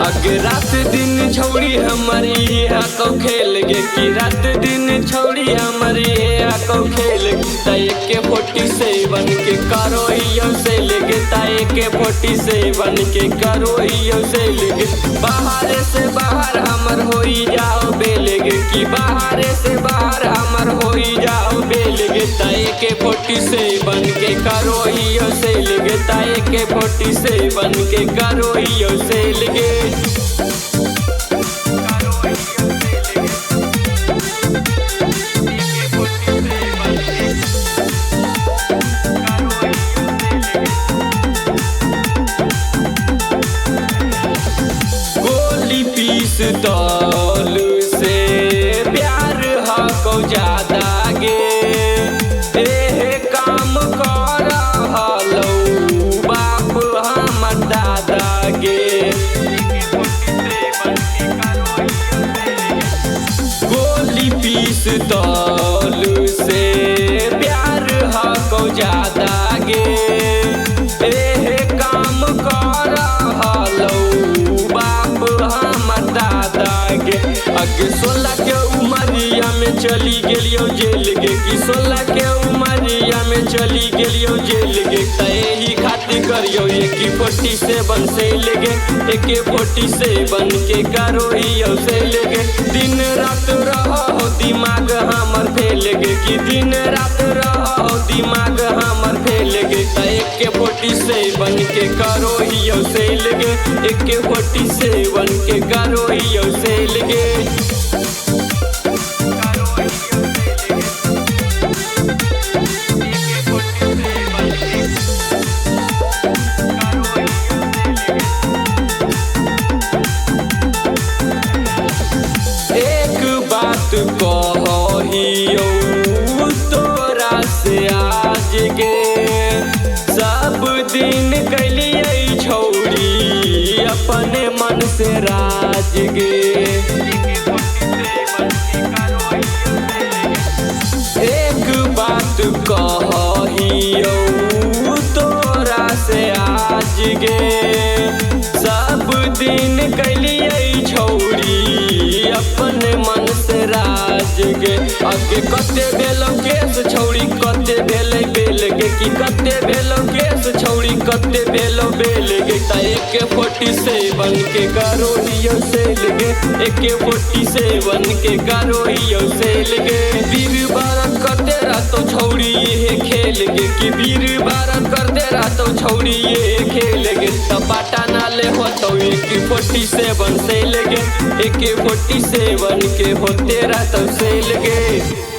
अगे रात दिन छौड़ी हमारी आको खेल गे कि रात दिन छौड़ी हमारी आको खेल के 47 के करो से लेगे ताए के 47 के करो से लेगे बाहर से बाहर हमर होई जाओ बेलेगे कि बाहर से बाहर हमर होई जाओ बेलेगे ताए के 47 के करो से लेगे ताए के 47 के करो से लेगे पिस्तौल से प्यार हको ज्यादा गे एहे काम कर हलौ बाप हमर दादा गे गोली पिस्तौल से प्यार हको ज्यादा गे एहे काम कर हलौ अगे 16 के उमरिया में चली गेलियो जेल गे कि 16 के उमरिया में चली गेलियो जेल गे तही खातिर करियो एके 47 से लेगे एके 47 के करो से लेगे दिन रात रहो दिमाग हमर फेल गे कि दिन रात रहो दिमाग हमर फेल गे एके 47 के करो से लेगे एके 47 के करो से लेगे कहियो तोरा से आज गे सब दिन कैलिए छौड़ी अपने मन से राज गे एक बात कहियो तोरा से आज गे सब दिन कैलिए छौड़ी अपने मन से राज गे अगे कते भेलो केस छौड़ी कते भेले बेल गे कि कते भेलो केस छौड़ी कते भेलो बेल गे ता एके 47 के करो से लगे एके 47 के करो से लगे वीर बारत करते रहतो छौड़ी ये खेल गे कि वीर बारत करते रहतो छौड़ी ये खेल गे त बाटा नाले होतो एके 47 से लगे एके 47 के होते रहतो से लगे।